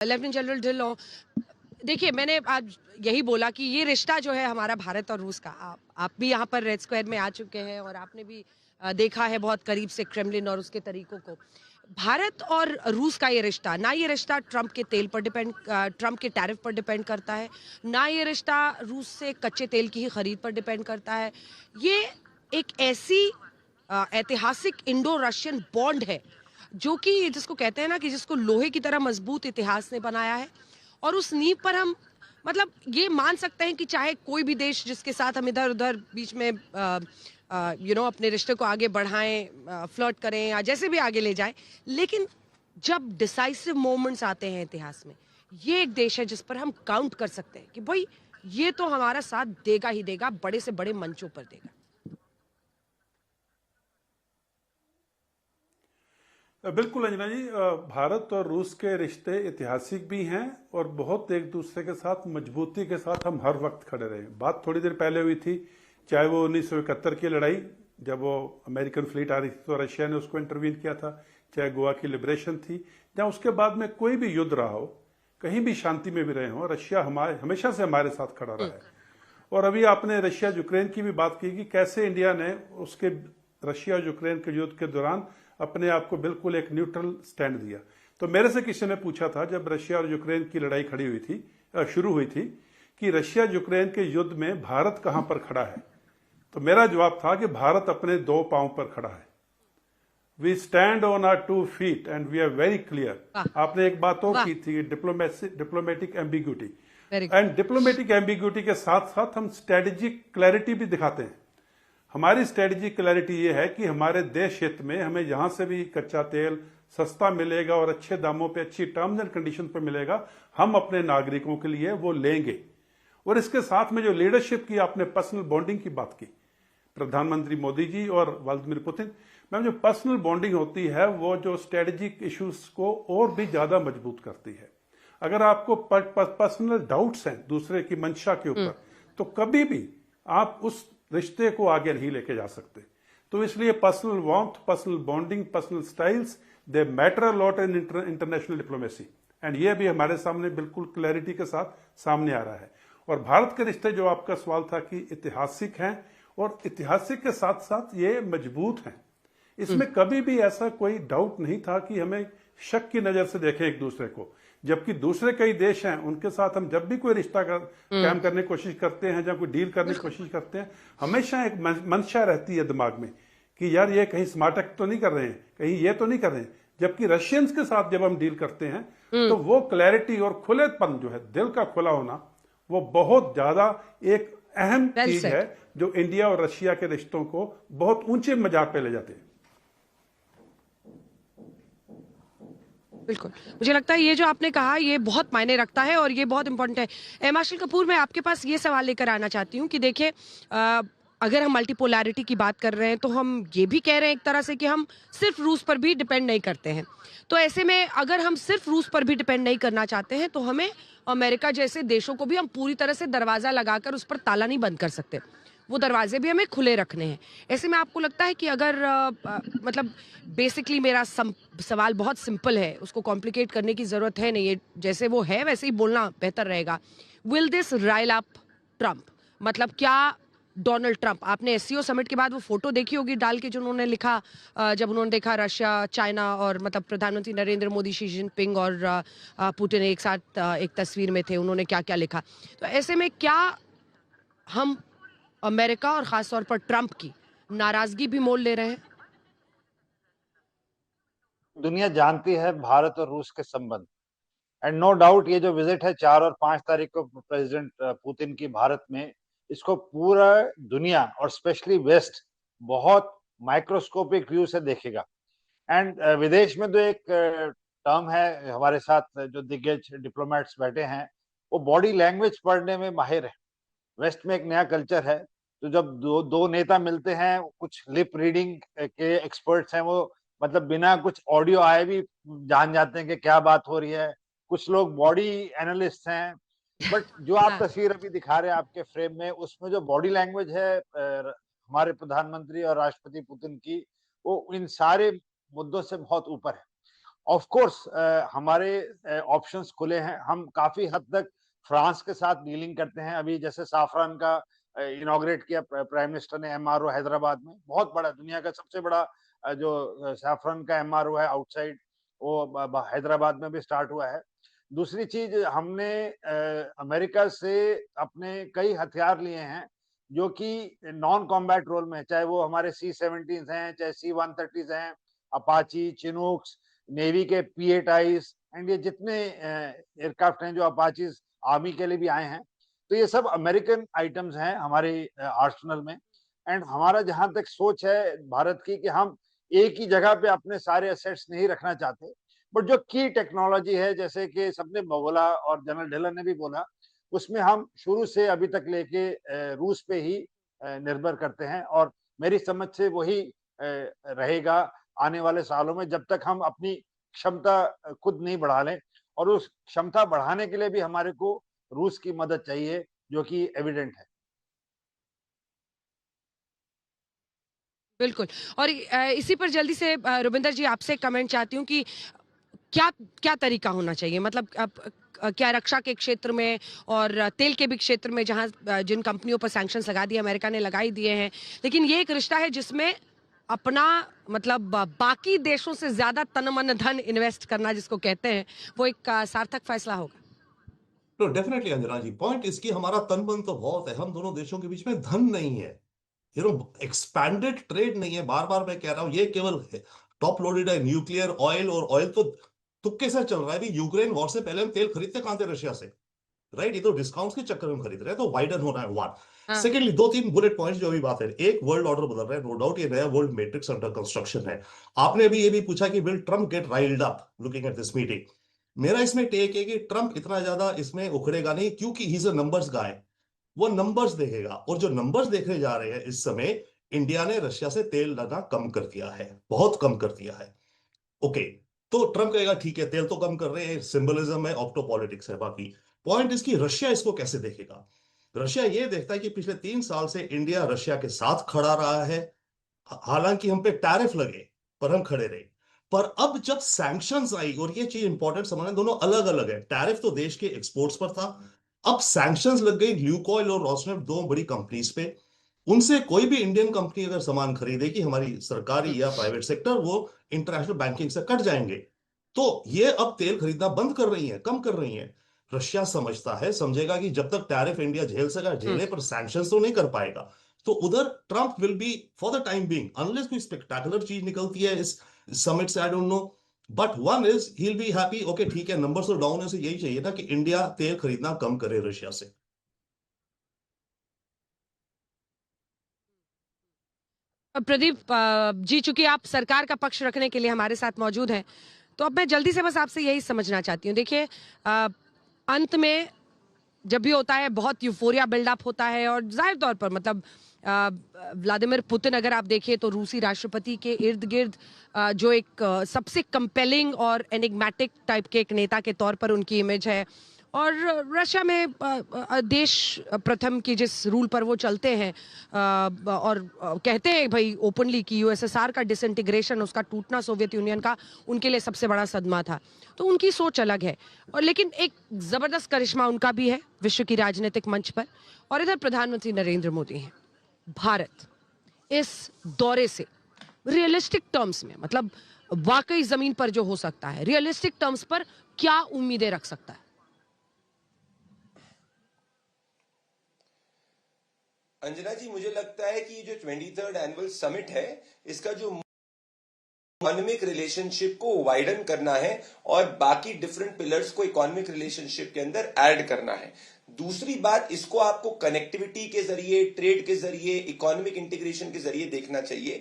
Lieutenant general Dhillon, देखिए मैंने आज यही बोला कि ये रिश्ता जो है हमारा भारत और रूस का, आप भी यहाँ पर रेड स्क्वायर में आ चुके हैं और आपने भी देखा है बहुत करीब से क्रेमलिन और उसके तरीकों को। भारत और रूस का ये रिश्ता, ना ये रिश्ता ट्रंप के तेल पर डिपेंड, ट्रंप के टैरिफ पर डिपेंड करता है, ना ये रिश्ता रूस से कच्चे तेल की ही खरीद पर डिपेंड करता है। ये एक ऐसी ऐतिहासिक इंडो रशियन बॉन्ड है जो कि जिसको कहते हैं ना कि जिसको लोहे की तरह मजबूत इतिहास ने बनाया है। और उस नींव पर हम मतलब ये मान सकते हैं कि चाहे कोई भी देश जिसके साथ हम इधर उधर बीच में अपने रिश्ते को आगे बढ़ाएं, फ्लर्ट करें या जैसे भी आगे ले जाएं, लेकिन जब डिसाइसिव मोमेंट्स आते हैं इतिहास में, ये एक देश है जिस पर हम काउंट कर सकते हैं कि भाई ये तो हमारा साथ देगा ही देगा, बड़े से बड़े मंचों पर देगा। बिल्कुल अंजना जी, भारत और रूस के रिश्ते ऐतिहासिक भी हैं और बहुत एक दूसरे के साथ मजबूती के साथ हम हर वक्त खड़े रहे। बात थोड़ी देर पहले हुई थी, चाहे वो 1971 की लड़ाई जब वो अमेरिकन फ्लीट आ रही थी तो रशिया ने उसको इंटरवीन किया था, चाहे गोवा की लिबरेशन थी, या उसके बाद में कोई भी युद्ध रहा हो, कहीं भी शांति में भी रहे हो, रशिया हमेशा से हमारे साथ खड़ा रहा है। और अभी आपने रशिया यूक्रेन की भी बात की कि कैसे इंडिया ने उसके रशिया यूक्रेन के युद्ध के दौरान अपने आप को बिल्कुल एक न्यूट्रल स्टैंड दिया। तो मेरे से किसी ने पूछा था जब रशिया और यूक्रेन की लड़ाई खड़ी हुई थी, शुरू हुई थी, कि रशिया यूक्रेन के युद्ध में भारत कहां पर खड़ा है, तो मेरा जवाब था कि भारत अपने दो पांव पर खड़ा है। We stand on our 2 feet and we are very clear. आपने एक बात और की थी, diplomatic ambiguity, and diplomatic ambiguity के साथ साथ हम स्ट्रेटेजिक क्लैरिटी भी दिखाते हैं। हमारी स्ट्रेटेजिक क्लैरिटी ये है कि हमारे देश हित में हमें यहां से भी कच्चा तेल सस्ता मिलेगा और अच्छे दामों पे, अच्छी टर्म्स एंड कंडीशन पर मिलेगा, हम अपने नागरिकों के लिए वो लेंगे। और इसके साथ में जो लीडरशिप की आपने पर्सनल बॉन्डिंग की बात की, प्रधानमंत्री मोदी जी और व्लादिमीर पुतिन, मैम जो पर्सनल बॉन्डिंग होती है वो जो स्ट्रेटेजिक इश्यूज को और भी ज्यादा मजबूत करती है। अगर आपको पर्सनल डाउट्स हैं दूसरे की मंशा के ऊपर, तो कभी भी आप उस रिश्ते को आगे नहीं लेके जा सकते। तो इसलिए personal warmth, personal bonding, personal styles, they matter a lot in international diplomacy, and ये भी हमारे सामने बिल्कुल क्लैरिटी के साथ सामने आ रहा है। और भारत के रिश्ते, जो आपका सवाल था कि ऐतिहासिक हैं, और ऐतिहासिक के साथ साथ ये मजबूत हैं। इसमें कभी भी ऐसा कोई डाउट नहीं था कि हमें शक की नजर से देखें एक दूसरे को, जबकि दूसरे कई देश हैं उनके साथ हम जब भी कोई रिश्ता कायम करने की कोशिश करते हैं या कोई डील करने की कोशिश करते हैं, हमेशा एक मंशा रहती है दिमाग में कि यार ये कहीं स्मार्ट एक्ट तो नहीं कर रहे हैं, कहीं ये तो नहीं कर रहे हैं। जबकि रशियंस के साथ जब हम डील करते हैं तो वो क्लैरिटी और खुलेपन जो है, दिल का खुला होना, वो बहुत ज्यादा एक अहम चीज है जो इंडिया और रशिया के रिश्तों को बहुत ऊंचे मजाक पे ले जाते हैं। बिल्कुल, मुझे लगता है ये जो आपने कहा ये बहुत मायने रखता है और ये बहुत इंपॉर्टेंट है। मार्शल कपूर, मैं आपके पास ये सवाल लेकर आना चाहती हूँ कि देखिए, अगर हम मल्टीपोलैरिटी की बात कर रहे हैं तो हम ये भी कह रहे हैं एक तरह से कि हम सिर्फ रूस पर भी डिपेंड नहीं करते हैं। तो ऐसे में अगर हम सिर्फ रूस पर भी डिपेंड नहीं करना चाहते हैं तो हमें अमेरिका जैसे देशों को भी हम पूरी तरह से दरवाजा लगाकर उस पर ताला नहीं बंद कर सकते, वो दरवाजे भी हमें खुले रखने हैं। ऐसे में आपको लगता है कि अगर मतलब बेसिकली मेरा सवाल बहुत सिंपल है, उसको कॉम्प्लिकेट करने की जरूरत है नहीं, ये जैसे वो है वैसे ही बोलना बेहतर रहेगा। Will this Rahul up Trump? मतलब क्या डोनाल्ड ट्रंप, आपने एससीओ समिट के बाद वो फोटो देखी होगी डाल के जो उन्होंने लिखा, जब उन्होंने देखा रशिया, चाइना और मतलब प्रधानमंत्री नरेंद्र मोदी, शी जिनपिंग और पुतिन एक साथ एक तस्वीर में थे, उन्होंने क्या क्या लिखा। तो ऐसे में क्या हम अमेरिका और खासतौर पर ट्रंप की नाराजगी भी मोल ले रहे हैं? दुनिया जानती है भारत और रूस के संबंध, एंड नो डाउट ये जो विजिट है 4 और 5 तारीख को प्रेसिडेंट पुतिन की भारत में, इसको पूरा दुनिया और स्पेशली वेस्ट बहुत माइक्रोस्कोपिक व्यू से देखेगा। एंड विदेश में तो एक टर्म है, हमारे साथ जो दिग्गज डिप्लोमेट्स बैठे हैं वो बॉडी लैंग्वेज पढ़ने में माहिर है। वेस्ट में एक नया कल्चर है, तो जब दो नेता मिलते हैं, कुछ लिप रीडिंग के एक्सपर्ट्स हैं, वो मतलब बिना कुछ ऑडियो आए भी जान जाते हैं कि क्या बात हो रही है। कुछ लोग बॉडी एनालिस्ट हैं, बट जो आप हाँ, तस्वीर अभी दिखा रहे हैं आपके फ्रेम में, उसमें जो बॉडी लैंग्वेज है हमारे प्रधानमंत्री और राष्ट्रपति पुतिन की, वो इन सारे मुद्दों से बहुत ऊपर है। ऑफ कोर्स हमारे ऑप्शंस खुले हैं। हम काफी हद तक फ्रांस के साथ डीलिंग करते हैं। अभी जैसे साफरान का इनॉग्रेट किया प्राइम मिनिस्टर ने एमआरओ हैदराबाद में, बहुत बड़ा, दुनिया का सबसे बड़ा जो सैफरन का एमआरओ है आउटसाइड, वो हैदराबाद में भी स्टार्ट हुआ है। दूसरी चीज, हमने अमेरिका से अपने कई हथियार लिए हैं जो कि नॉन कॉम्बैट रोल में, चाहे वो हमारे C-17 हैं, चाहे C-130 हैं, अपाची, चिनूक्स, नेवी के P-8Is, एंड ये जितने एयरक्राफ्ट हैं जो अपाचीज आर्मी के लिए भी आए हैं, तो ये सब अमेरिकन आइटम्स हैं हमारे आर्सेनल में। एंड हमारा जहां तक सोच है भारत की कि हम एक ही जगह पे अपने सारे एसेट्स नहीं रखना चाहते, बट जो की टेक्नोलॉजी है, जैसे कि सबने बोला और जनरल ढिल्लन ने भी बोला, उसमें हम शुरू से अभी तक लेके रूस पे ही निर्भर करते हैं, और मेरी समझ से वही रहेगा आने वाले सालों में, जब तक हम अपनी क्षमता खुद नहीं बढ़ा लें। और उस क्षमता बढ़ाने के लिए भी हमारे को रूस की मदद चाहिए, जो कि एविडेंट है। बिल्कुल। और इसी पर जल्दी से रुबिंदर जी आपसे कमेंट चाहती हूँ कि क्या क्या तरीका होना चाहिए, मतलब क्या रक्षा के क्षेत्र में और तेल के भी क्षेत्र में, जहां जिन कंपनियों पर सैंक्शंस लगा दिए अमेरिका ने, लगा ही दिए हैं, लेकिन ये एक रिश्ता है जिसमें अपना मतलब बाकी देशों से ज्यादा तन मन धन इन्वेस्ट करना जिसको कहते हैं, वो एक सार्थक फैसला होगा। तो डेफिनेटली अंजना जी, पॉइंट इसकी हमारा तन मन तो बहुत है, हम दोनों देशों के बीच में धन नहीं है, एक्सपैंडेड ट्रेड नहीं है। बार बार मैं कह रहा हूं, ये केवल टॉप लोडेड है न्यूक्लियर ऑयल, और ऑयल तो तुक्के से चल रहा है। अभी यूक्रेन वॉर से पहले हम तेल खरीदते कहां थे? रशिया से, राइट? ये तो डिस्काउंट्स के चक्कर में खरीद रहे हैं, तो वाइडन होना है वन। हाँ। सेकेंडली, दो तीन बुलेट पॉइंट्स जो अभी बात है, एक वर्ल्ड ऑर्डर बदल रहा है, नो डाउट, ये नया वर्ल्ड मैट्रिक्स अंडर कंस्ट्रक्शन है। आपने अभी ये भी पूछा कि will Trump get riled up looking at this meeting. मेरा इसमें टेक है कि ट्रम्प इतना ज्यादा इसमें उखड़ेगा नहीं, क्योंकि ही इज अ नंबर्स गाय। वो नंबर्स देखेगा, और जो नंबर्स देखे जा रहे हैं इस समय, इंडिया ने रशिया से तेल लाना कम कर दिया है, बहुत कम कर दिया है। ओके, तो ट्रम्प कहेगा ठीक है, तेल तो कम कर रहे हैं, सिंबलिज्म है, ऑप्टो पॉलिटिक्स है। बाकी पॉइंट इसकी, रशिया इसको कैसे देखेगा? रशिया ये देखता है कि पिछले 3 साल से इंडिया रशिया के साथ खड़ा रहा है, हालांकि हम पे टैरिफ लगे पर हम खड़े रहे। पर अब जब सैंक्शंस आई, और ये चीज इंपॉर्टेंट समझना, दोनों अलग अलग है। टैरिफ तो देश के एक्सपोर्ट्स पर था, अब सैंक्शंस लग गई ल्यूकॉयल और रोसनेफ्ट, दो बड़ी कंपनीज पे। उनसे कोई भी इंडियन कंपनी अगर सामान खरीदेगी, हमारी सरकारी या प्राइवेट सेक्टर, वो इंटरनेशनल बैंकिंग से कट जाएंगे। तो ये अब तेल खरीदना बंद कर रही है, कम कर रही है। रशिया समझता है, समझेगा कि जब तक टैरिफ इंडिया झेल सका झेले, पर सैंक्शंस तो नहीं कर पाएगा। तो उधर Trump will be for the time being, unless कोई स्पेक्टेकुलर चीज निकलती है इस समिट से, I don't know, but one is he will be happy. Okay ठीक है, नंबर्स तो डाउन है, उसे यही चाहिए था कि इंडिया तेल खरीदना कम करे रशिया से। प्रदीप जी, चूंकि आप सरकार का पक्ष रखने के लिए हमारे साथ मौजूद हैं, तो अब मैं जल्दी से बस आपसे यही समझना चाहती हूँ। देखिए, अंत में जब भी होता है बहुत यूफोरिया बिल्डअप होता है, और जाहिर तौर पर मतलब व्लादिमीर पुतिन अगर आप देखिए तो रूसी राष्ट्रपति के इर्द गिर्द जो एक सबसे कंपेलिंग और एनिग्मेटिक टाइप के एक नेता के तौर पर उनकी इमेज है, और रशिया में देश प्रथम की जिस रूल पर वो चलते हैं, और कहते हैं भाई ओपनली कि यूएसएसआर का डिसइंटीग्रेशन, उसका टूटना सोवियत यूनियन का, उनके लिए सबसे बड़ा सदमा था। तो उनकी सोच अलग है, और लेकिन एक जबरदस्त करिश्मा उनका भी है विश्व की राजनीतिक मंच पर। और इधर प्रधानमंत्री नरेंद्र मोदी हैं। भारत इस दौरे से रियलिस्टिक टर्म्स में, मतलब वाकई जमीन पर जो हो सकता है, रियलिस्टिक टर्म्स पर क्या उम्मीदें रख सकता है? अंजना जी, मुझे लगता है कि जो 23rd एनुअल समिट है, इसका जो इकोनॉमिक रिलेशनशिप को वाइडन करना है और बाकी डिफरेंट पिलर्स को इकोनॉमिक रिलेशनशिप के अंदर ऐड करना है। दूसरी बात, इसको आपको कनेक्टिविटी के जरिए, ट्रेड के जरिए, इकोनॉमिक इंटीग्रेशन के जरिए देखना चाहिए।